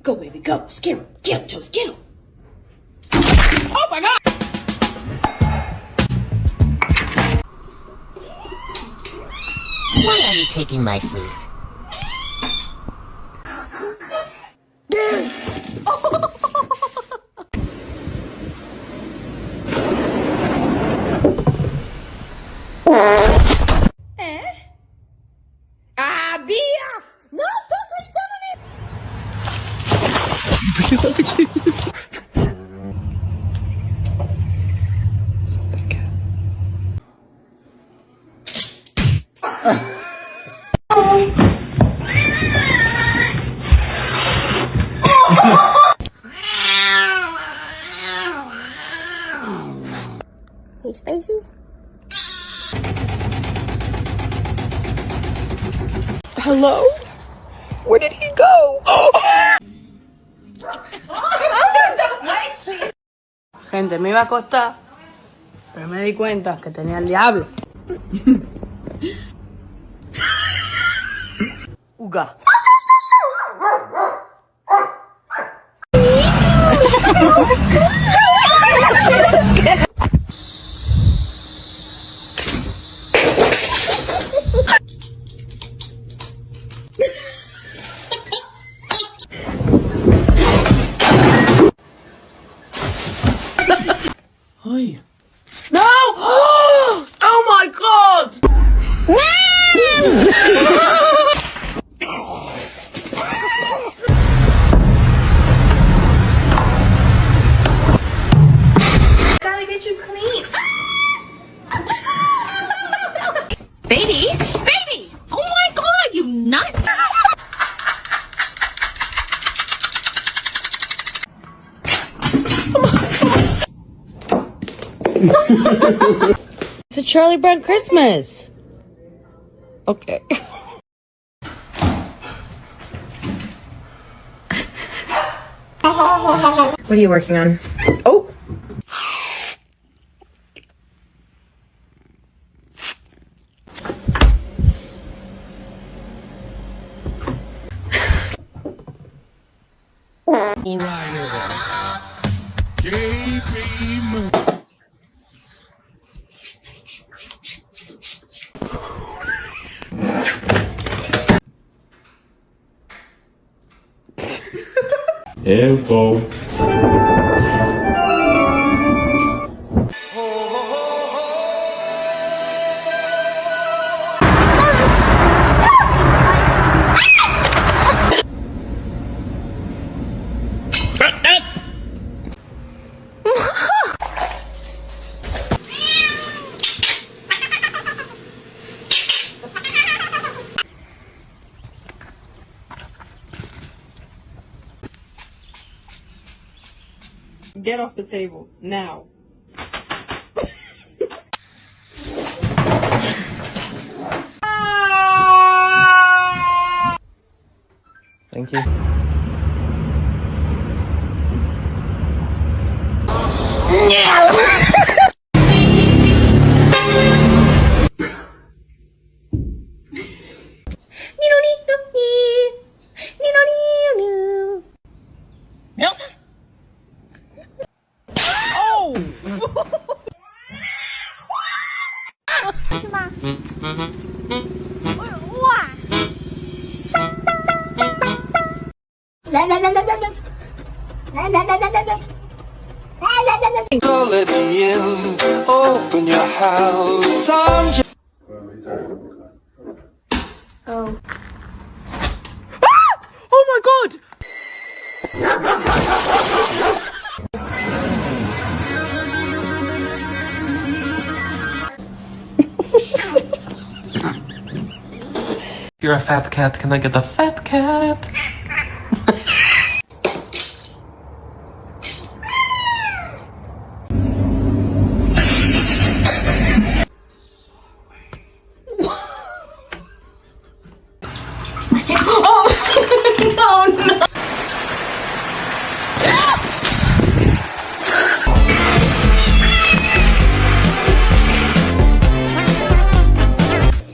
Go, baby, go. Scare him. Get him, Toast. Get him. Oh, my God. Why are you taking my food? No, don't touch that on it. Hey, Spacey? Hello? Where did he go? Gente, me iba a acostar, pero me di cuenta que tenía el diablo. Uga. Ay. No! Oh my God! Gotta get you clean. Baby? Baby! Oh my God, you nut! It's a Charlie Brown Christmas. Okay. What are you working on? Oh! Info. Get off the table, now. Thank you. Elsa? Oh! Let me in, open your house. I'm just... Oh. Ah! Oh my God! You're a fat cat. Can I get a fat cat?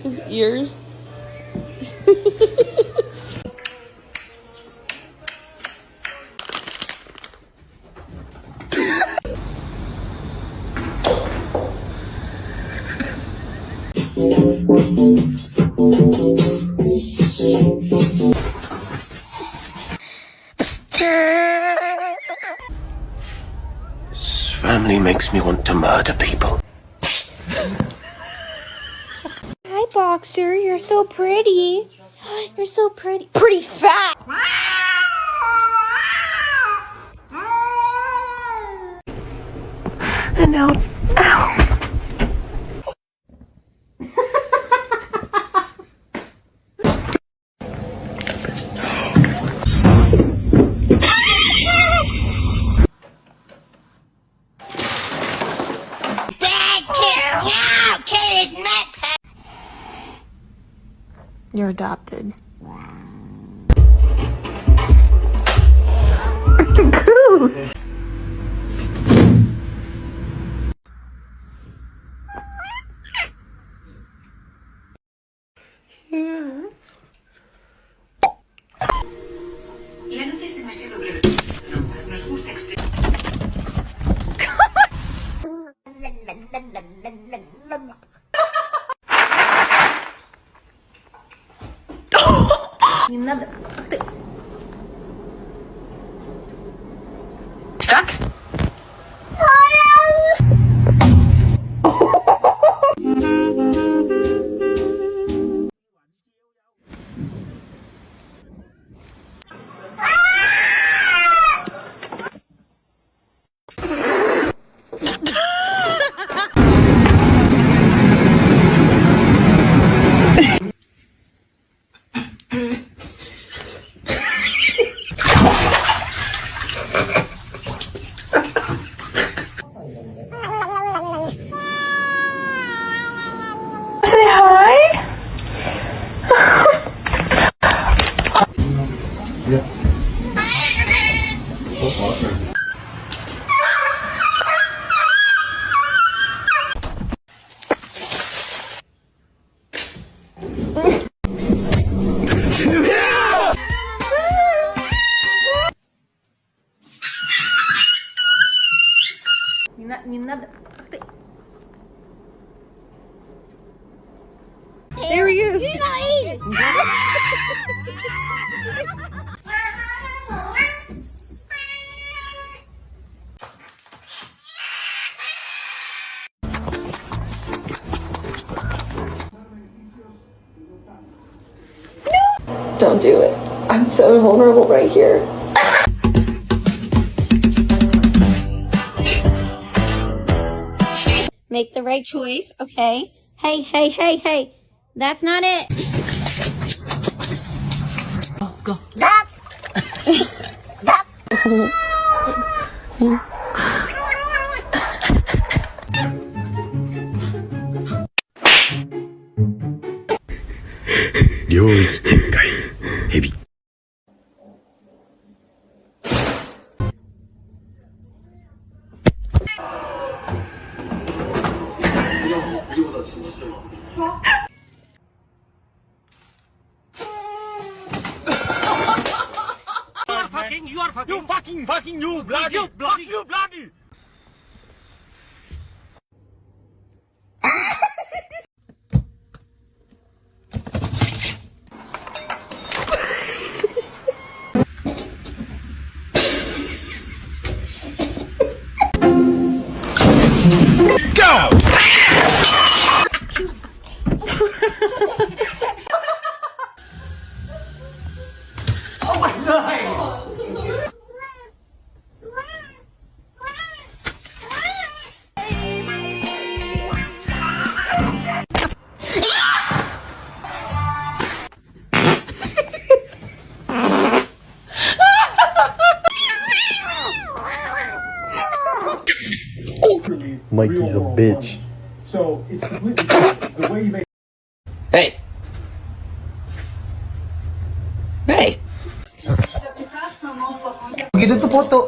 His ears. This family makes me want to murder people. Hi, Boxer. You're so pretty. You're so pretty. Pretty fat. And now, ow. You're adopted. Goose! La nota es demasiado breve. Nos gusta explicar. Stuck? Не надо. There he is. You're not eating. Don't do it. I'm so vulnerable right here. Make the right choice, okay? Hey, hey, hey, hey. That's not it. Oh, go. You bloody! Mikey's a bitch. So it's completely different. The way you make. Hey. Hey. Begitu tuh foto.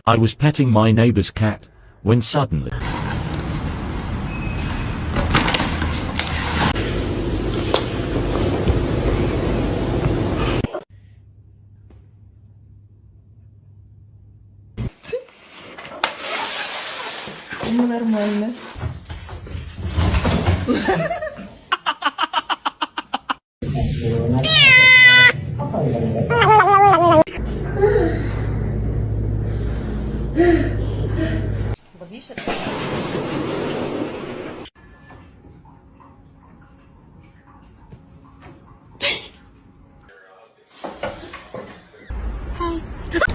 I was petting my neighbor's cat when suddenly Нормально.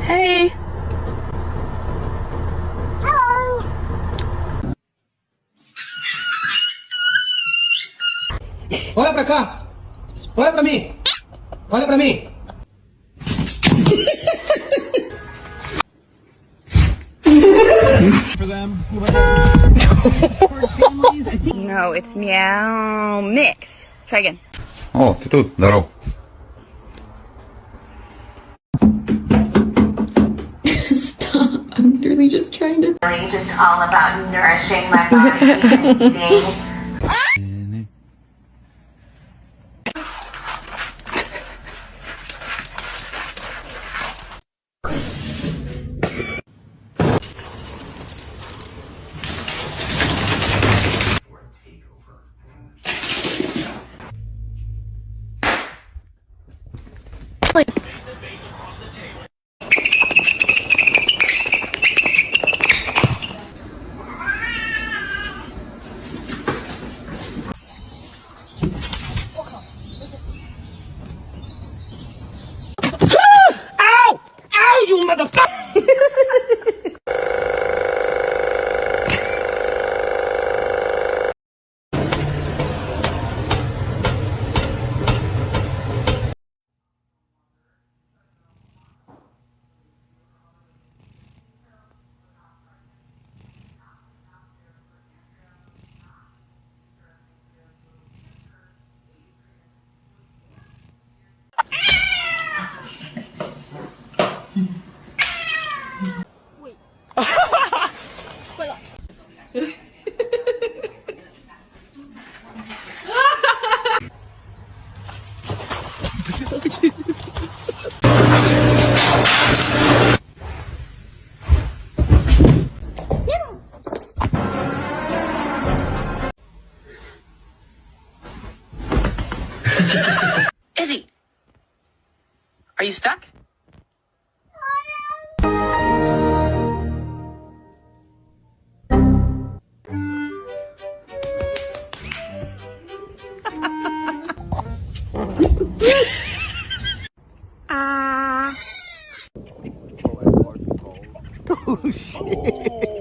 Hey. Olha pra cá! Olha pra mim! Olha pra mim! No, it's meow mix. Try again. О, ты тут, здоров. Stop. I'm literally just trying to. Just all about nourishing my body and eating. Izzy, are you stuck? Oh shit.